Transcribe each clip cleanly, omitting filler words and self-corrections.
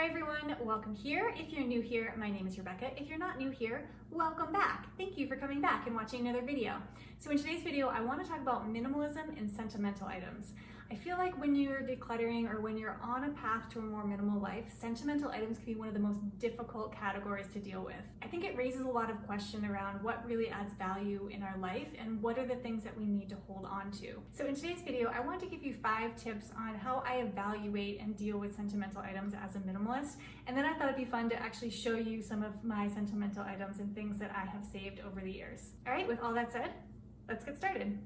Hi everyone, welcome here. If you're new here, my name is Rebecca. If you're not new here, welcome back. Thank you for coming back and watching another video. So in today's video, I want to talk about minimalism and sentimental items. I feel like when you're decluttering or when you're on a path to a more minimal life, sentimental items can be one of the most difficult categories to deal with. I think it raises a lot of question around what really adds value in our life and what are the things that we need to hold on to. So in today's video, I want to give you 5 tips on how I evaluate and deal with sentimental items as a minimalist. And then I thought it'd be fun to actually show you some of my sentimental items and things that I have saved over the years. All right, with all that said, let's get started.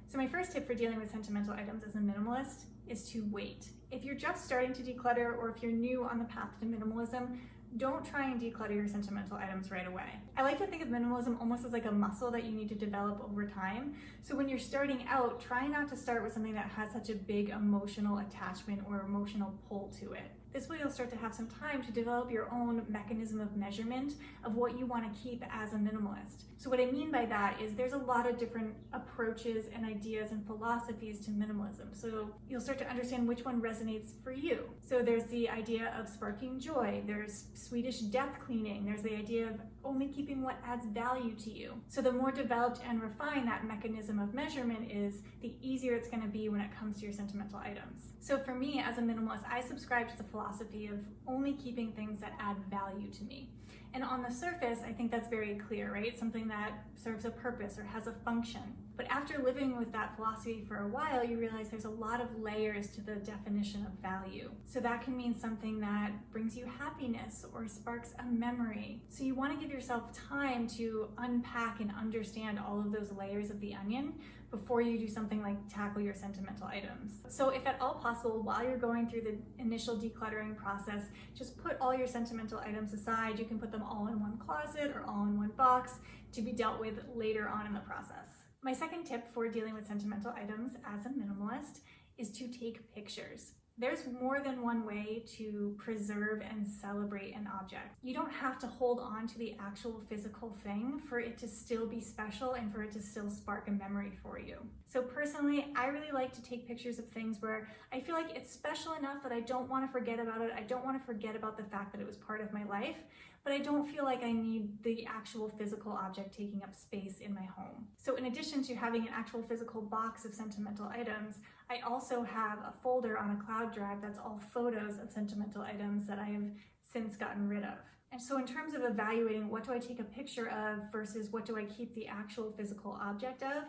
So my first tip for dealing with sentimental items as a minimalist is to wait. If you're just starting to declutter or if you're new on the path to minimalism, don't try and declutter your sentimental items right away. I like to think of minimalism almost as like a muscle that you need to develop over time. So when you're starting out, try not to start with something that has such a big emotional attachment or emotional pull to it. This way you'll start to have some time to develop your own mechanism of measurement of what you want to keep as a minimalist. So what I mean by that is there's a lot of different approaches and ideas and philosophies to minimalism. So you'll start to understand which one resonates for you. So there's the idea of sparking joy, there's Swedish death cleaning, there's the idea of only keeping what adds value to you. So the more developed and refined that mechanism of measurement is, the easier it's going to be when it comes to your sentimental items. So for me as a minimalist, I subscribe to the philosophy of only keeping things that add value to me. And on the surface, I think that's very clear, right? Something that serves a purpose or has a function. But after living with that philosophy for a while, you realize there's a lot of layers to the definition of value. So that can mean something that brings you happiness or sparks a memory. So you want to give yourself time to unpack and understand all of those layers of the onion before you do something like tackle your sentimental items. So if at all possible, while you're going through the initial decluttering process, just put all your sentimental items aside. You can put them all in one closet or all in one box to be dealt with later on in the process. My second tip for dealing with sentimental items as a minimalist is to take pictures. There's more than one way to preserve and celebrate an object. You don't have to hold on to the actual physical thing for it to still be special and for it to still spark a memory for you. So personally, I really like to take pictures of things where I feel like it's special enough that I don't want to forget about it. I don't want to forget about the fact that it was part of my life, but I don't feel like I need the actual physical object taking up space in my home. So in addition to having an actual physical box of sentimental items, I also have a folder on a cloud drive that's all photos of sentimental items that I have since gotten rid of. And so in terms of evaluating what do I take a picture of versus what do I keep the actual physical object of,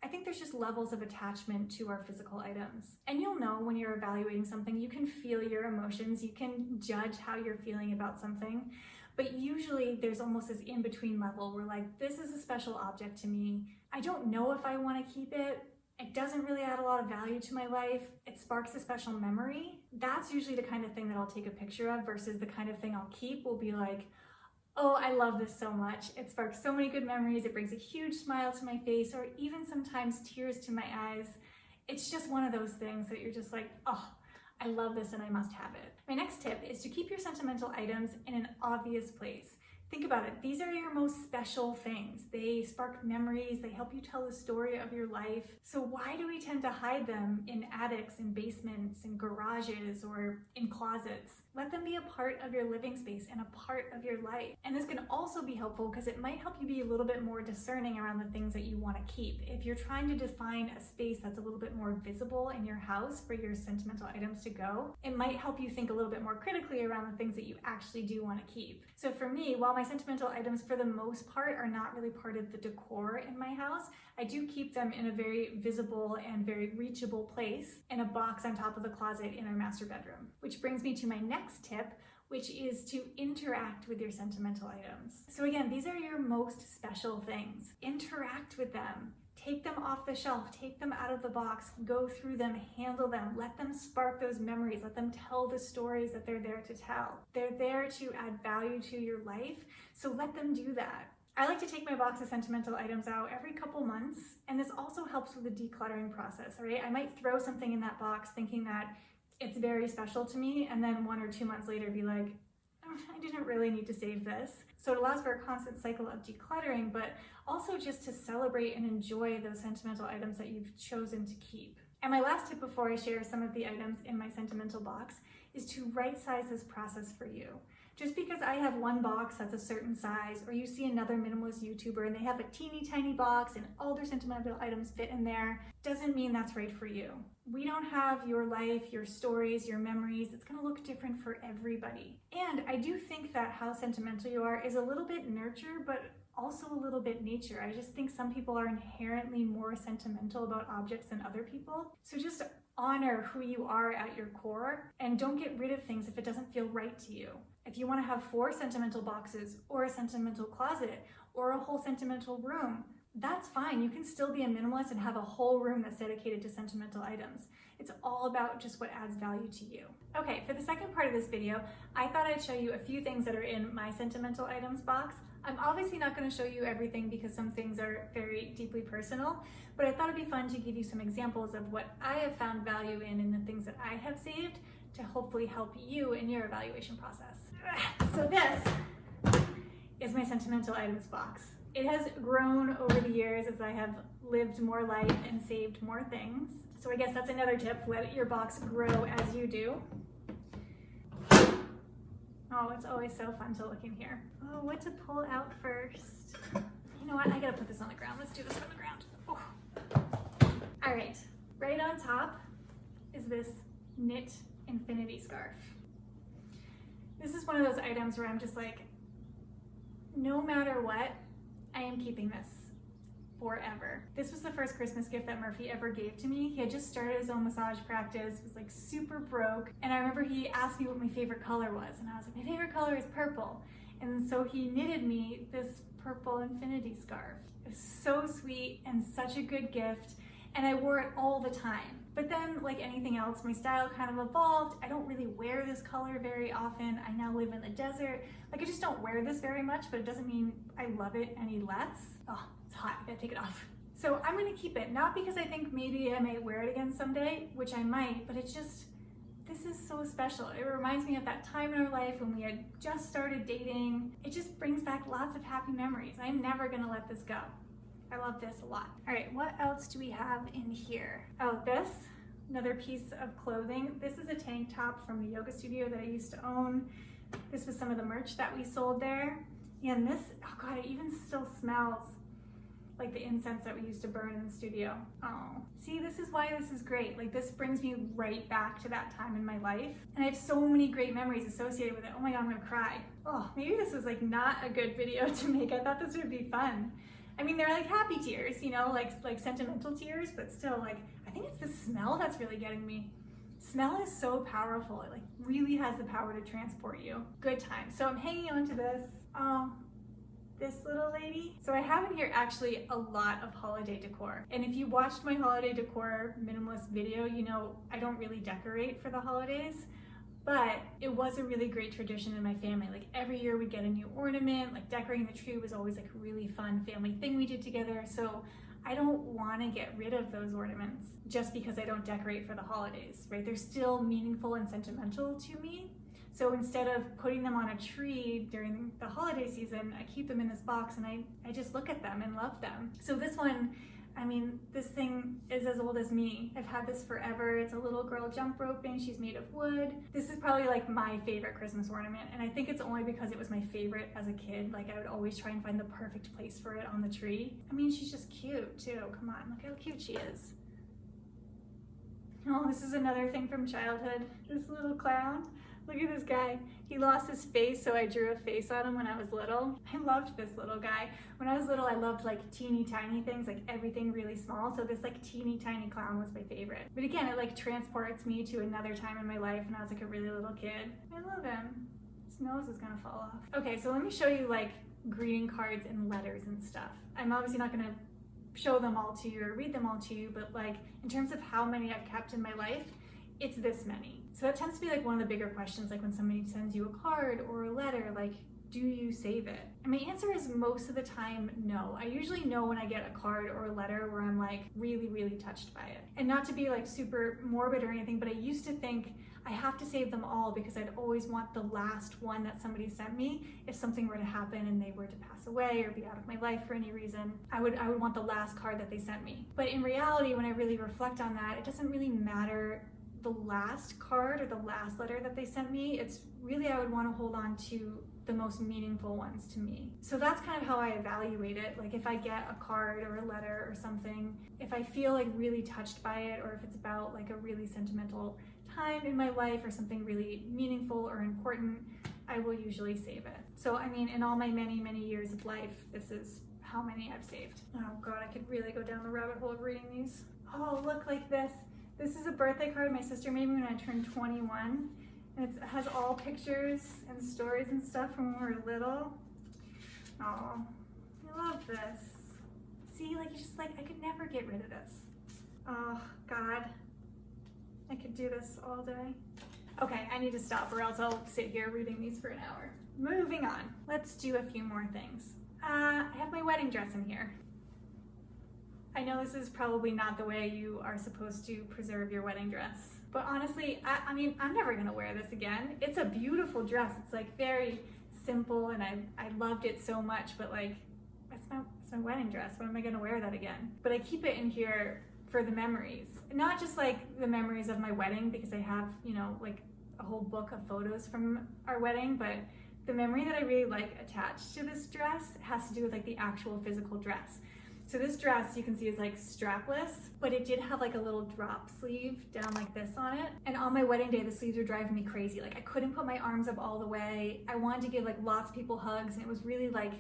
I think there's just levels of attachment to our physical items. And you'll know when you're evaluating something, you can feel your emotions, you can judge how you're feeling about something. But usually there's almost this in-between level where like, this is a special object to me. I don't know if I want to keep it. It doesn't really add a lot of value to my life. It sparks a special memory. That's usually the kind of thing that I'll take a picture of versus the kind of thing I'll keep will be like, oh, I love this so much. It sparks so many good memories. It brings a huge smile to my face or even sometimes tears to my eyes. It's just one of those things that you're just like, oh, I love this and I must have it. My next tip is to keep your sentimental items in an obvious place. Think about it. These are your most special things. They spark memories. They help you tell the story of your life. So why do we tend to hide them in attics, in basements, in garages, or in closets? Let them be a part of your living space and a part of your life. And this can also be helpful because it might help you be a little bit more discerning around the things that you want to keep. If you're trying to define a space that's a little bit more visible in your house for your sentimental items to go, it might help you think a little bit more critically around the things that you actually do want to keep. So for me, while my sentimental items for the most part are not really part of the decor in my house, I do keep them in a very visible and very reachable place in a box on top of the closet in our master bedroom. Which brings me to my next tip, which is to interact with your sentimental items. So again, these are your most special things. Interact with them. Take them off the shelf, take them out of the box, go through them, handle them, let them spark those memories, let them tell the stories that they're there to tell. They're there to add value to your life, so let them do that. I like to take my box of sentimental items out every couple months, and this also helps with the decluttering process, right? I might throw something in that box thinking that it's very special to me, and then 1 or 2 months later be like, I didn't really need to save this. So it allows for a constant cycle of decluttering, but also just to celebrate and enjoy those sentimental items that you've chosen to keep. And my last tip before I share some of the items in my sentimental box is to right-size this process for you. Just because I have one box that's a certain size, or you see another minimalist YouTuber and they have a teeny tiny box and all their sentimental items fit in there, doesn't mean that's right for you. We don't have your life, your stories, your memories. It's gonna look different for everybody. And I do think that how sentimental you are is a little bit nurture, but also a little bit nature. I just think some people are inherently more sentimental about objects than other people. So just honor who you are at your core and don't get rid of things if it doesn't feel right to you. If you want to have 4 sentimental boxes or a sentimental closet or a whole sentimental room, that's fine. You can still be a minimalist and have a whole room that's dedicated to sentimental items. It's all about just what adds value to you. Okay, for the second part of this video, I thought I'd show you a few things that are in my sentimental items box. I'm obviously not going to show you everything because some things are very deeply personal, but I thought it'd be fun to give you some examples of what I have found value in the things that I have saved to hopefully help you in your evaluation process. So this is my sentimental items box. It has grown over the years as I have lived more life and saved more things. So I guess that's another tip, let your box grow as you do. Oh, it's always so fun to look in here. Oh, what to pull out first? You know what, I gotta put this on the ground. Let's do this on the ground. Oh. All right, right on top is this knit infinity scarf. This is one of those items where I'm just like, no matter what, I am keeping this forever. This was the first Christmas gift that Murphy ever gave to me. He had just started his own massage practice, was like super broke. And I remember he asked me what my favorite color was. And I was like, my favorite color is purple. And so he knitted me this purple infinity scarf. It was so sweet and such a good gift. And I wore it all the time. But then, like anything else, my style kind of evolved. I don't really wear this color very often. I now live in the desert. Like, I just don't wear this very much, but it doesn't mean I love it any less. Oh, it's hot, I gotta take it off. So I'm gonna keep it, not because I think maybe I may wear it again someday, which I might, but it's just, this is so special. It reminds me of that time in our life when we had just started dating. It just brings back lots of happy memories. I'm never gonna let this go. I love this a lot. All right, what else do we have in here? Oh, this, another piece of clothing. This is a tank top from the yoga studio that I used to own. This was some of the merch that we sold there. And this, oh God, it even still smells like the incense that we used to burn in the studio. Oh, see, this is why this is great. Like, this brings me right back to that time in my life. And I have so many great memories associated with it. Oh my God, I'm gonna cry. Oh, maybe this was like not a good video to make. I thought this would be fun. I mean, they're like happy tears, you know, like sentimental tears, but still, like, I think it's the smell that's really getting me. Smell is so powerful. It like really has the power to transport you. Good time. So I'm hanging on to this. Oh, this little lady. So I have in here actually a lot of holiday decor. And if you watched my holiday decor minimalist video, you know I don't really decorate for the holidays. But it was a really great tradition in my family. Like, every year we'd get a new ornament, like decorating the tree was always like a really fun family thing we did together. So I don't want to get rid of those ornaments just because I don't decorate for the holidays, right? They're still meaningful and sentimental to me. So instead of putting them on a tree during the holiday season, I keep them in this box and I just look at them and love them. So this one, I mean, this thing is as old as me. I've had this forever. It's a little girl jump roping. She's made of wood. This is probably like my favorite Christmas ornament. And I think it's only because it was my favorite as a kid. Like, I would always try and find the perfect place for it on the tree. I mean, she's just cute too. Come on, look how cute she is. Oh, this is another thing from childhood. This little clown. Look at this guy. He lost his face, so I drew a face on him when I was little. I loved this little guy. When I was little, I loved like teeny tiny things, like everything really small. So this like teeny tiny clown was my favorite. But again, it like transports me to another time in my life when I was like a really little kid. I love him. His nose is gonna fall off. Okay, so let me show you like greeting cards and letters and stuff. I'm obviously not gonna show them all to you or read them all to you, but like in terms of how many I've kept in my life, it's this many. So that tends to be like one of the bigger questions, like when somebody sends you a card or a letter, like, do you save it? And my answer is most of the time, no. I usually know when I get a card or a letter where I'm like really, really touched by it. And not to be like super morbid or anything, but I used to think I have to save them all because I'd always want the last one that somebody sent me. If something were to happen and they were to pass away or be out of my life for any reason, I would want the last card that they sent me. But in reality, when I really reflect on that, it doesn't really matter the last card or the last letter that they sent me. It's really, I would want to hold on to the most meaningful ones to me. So that's kind of how I evaluate it. Like if I get a card or a letter or something, if I feel like really touched by it, or if it's about like a really sentimental time in my life or something really meaningful or important, I will usually save it. So I mean, in all my many years of life, this is how many I've saved. Oh God, I could really go down the rabbit hole of reading these. Oh, look, like this. This is a birthday card my sister made me when I turned 21. And it has all pictures and stories and stuff from when we were little. Oh, I love this. See, like, it's just like, I could never get rid of this. Oh, God. I could do this all day. Okay, I need to stop or else I'll sit here reading these for an hour. Moving on. Let's do a few more things. I have my wedding dress in here. I know this is probably not the way you are supposed to preserve your wedding dress, but honestly, I mean, I'm never gonna wear this again. It's a beautiful dress. It's like very simple and I loved it so much, but like, it's my wedding dress. When am I gonna wear that again? But I keep it in here for the memories. Not just like the memories of my wedding, because I have, you know, like a whole book of photos from our wedding, but the memory that I really like attached to this dress has to do with like the actual physical dress. So this dress, you can see, is like strapless, but it did have like a little drop sleeve down like this on it. And on my wedding day, the sleeves were driving me crazy. Like I couldn't put my arms up all the way. I wanted to give like lots of people hugs, and it was really like,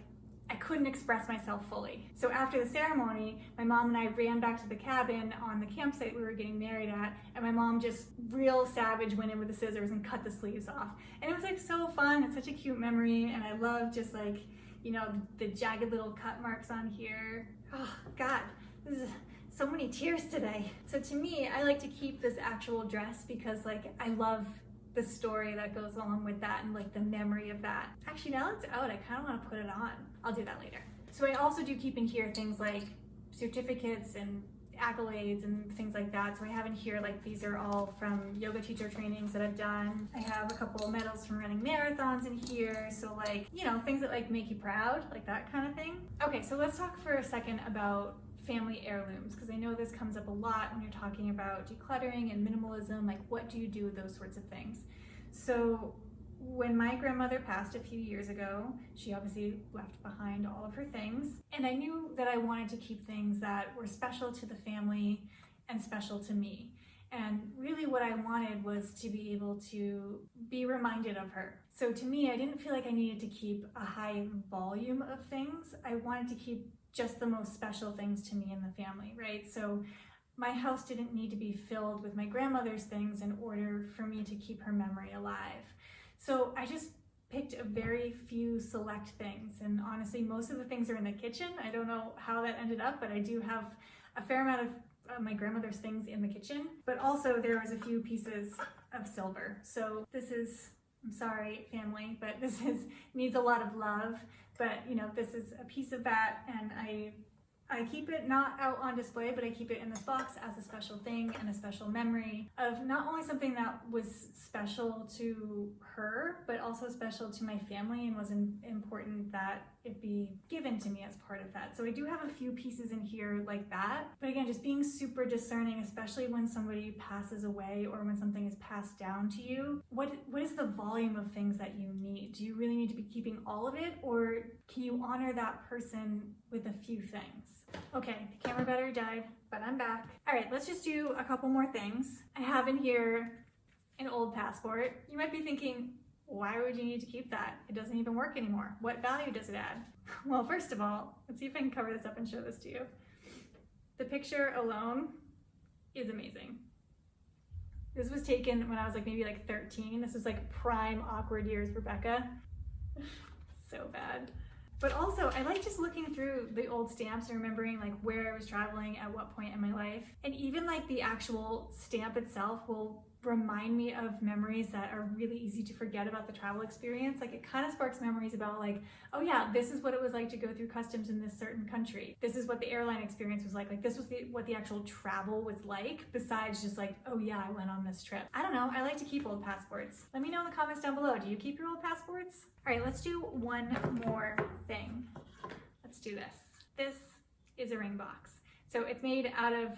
I couldn't express myself fully. So after the ceremony, my mom and I ran back to the cabin on the campsite we were getting married at, and my mom just real savage went in with the scissors and cut the sleeves off. And it was like so fun. It's such a cute memory, and I love just like, you know, the jagged little cut marks on here. Oh God, this is so many tears today. So to me, I like to keep this actual dress because like I love the story that goes along with that and like the memory of that. Actually, now it's out, I kind of want to put it on. I'll do that later. So I also do keep in here things like certificates and accolades and things like that. So I have in here, like, these are all from yoga teacher trainings that I've done. I have a couple of medals from running marathons in here. So like, you know, things that like make you proud, like that kind of thing. Okay, so let's talk for a second about family heirlooms, because I know this comes up a lot when you're talking about decluttering and minimalism. Like, what do you do with those sorts of things? So when my grandmother passed a few years ago, she obviously left behind all of her things, and I knew that I wanted to keep things that were special to the family and special to me. And really what I wanted was to be able to be reminded of her. So to me, I didn't feel like I needed to keep a high volume of things. I wanted to keep just the most special things to me and the family, right? So my house didn't need to be filled with my grandmother's things in order for me to keep her memory alive. So I just picked a very few select things, and honestly, most of the things are in the kitchen. I don't know how that ended up, but I do have a fair amount of my grandmother's things in the kitchen, but also there was a few pieces of silver. So this is, I'm sorry, family, but this needs a lot of love, but you know, this is a piece of that, and I keep it not out on display, but I keep it in this box as a special thing and a special memory of not only something that was special to her, but also special to my family, and was important that it be given to me as part of that. So I do have a few pieces in here like that. But again, just being super discerning, especially when somebody passes away or when something is passed down to you. What is the volume of things that you need? Do you really need to be keeping all of it, or can you honor that person with a few things? Okay, the camera battery died, but I'm back. All right, let's just do a couple more things. I have in here an old passport. You might be thinking, why would you need to keep that? It doesn't even work anymore. What value does it add? Well, first of all, let's see if I can cover this up and show this to you. The picture alone is amazing. This was taken when I was like maybe like 13. This was like prime awkward years, Rebecca. So bad. But also, I like just looking through the old stamps and remembering like where I was traveling at what point in my life. And even like the actual stamp itself will remind me of memories that are really easy to forget about the travel experience. Like, it kind of sparks memories about like, oh yeah, this is what it was like to go through customs in this certain country. This is what the airline experience was like this was what the actual travel was like, besides just like, oh yeah, I went on this trip. I don't know, I like to keep old passports. Let me know in the comments down below, do you keep your old passports? All right, let's do one more thing. Let's do this. This is a ring box. So it's made out of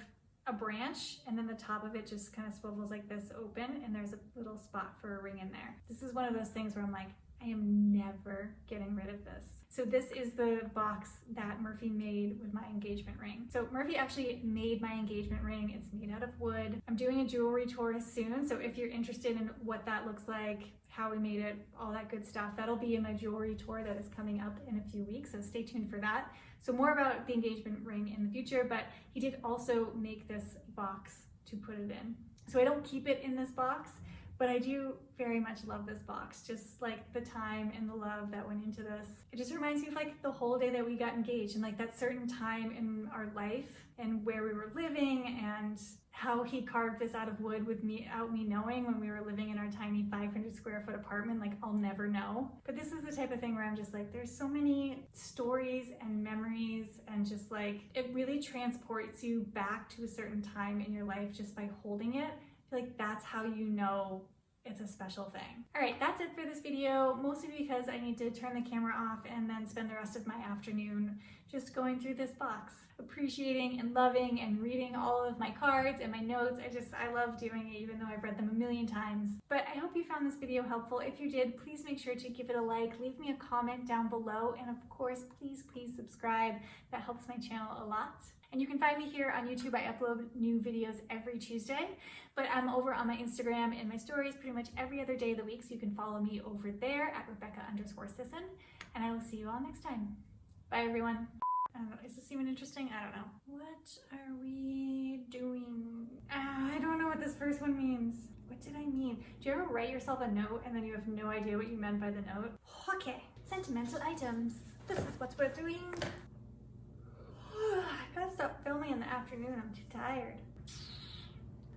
a branch, and then the top of it just kind of swivels like this open, and there's a little spot for a ring in there. This is one of those things where I'm like, I am never getting rid of this. So this is the box that Murphy made with my engagement ring. So Murphy actually made my engagement ring. It's made out of wood. I'm doing a jewelry tour soon, so if you're interested in what that looks like, how we made it, all that good stuff, that'll be in my jewelry tour that is coming up in a few weeks, so stay tuned for that. So more about the engagement ring in the future, but he did also make this box to put it in. So I don't keep it in this box, but I do very much love this box. Just like the time and the love that went into this. It just reminds me of like the whole day that we got engaged, and like that certain time in our life and where we were living, and how he carved this out of wood without me knowing, when we were living in our tiny 500 square foot apartment. Like, I'll never know. But this is the type of thing where I'm just like, there's so many stories and memories, and just like, it really transports you back to a certain time in your life just by holding it. I feel like that's how you know it's a special thing. All right, that's it for this video, mostly because I need to turn the camera off and then spend the rest of my afternoon just going through this box, appreciating and loving and reading all of my cards and my notes. I love doing it, even though I've read them a million times. But I hope you found this video helpful. If you did, please make sure to give it a like, leave me a comment down below, and of course, please subscribe. That helps my channel a lot. And you can find me here on YouTube. I upload new videos every Tuesday, but I'm over on my Instagram and my stories pretty much every other day of the week, so you can follow me over there at Rebecca.sisson, and I will see you all next time. Bye, everyone. I don't know, is this even interesting? I don't know. What are we doing? I don't know what this first one means. What did I mean? Do you ever write yourself a note and then you have no idea what you meant by the note? Okay, sentimental items. This is what we're doing. I gotta stop filming in the afternoon, I'm too tired.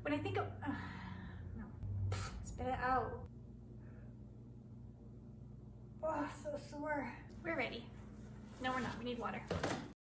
When I think of, no, spit it out. Oh, so sore. We're ready. No, we're not, we need water.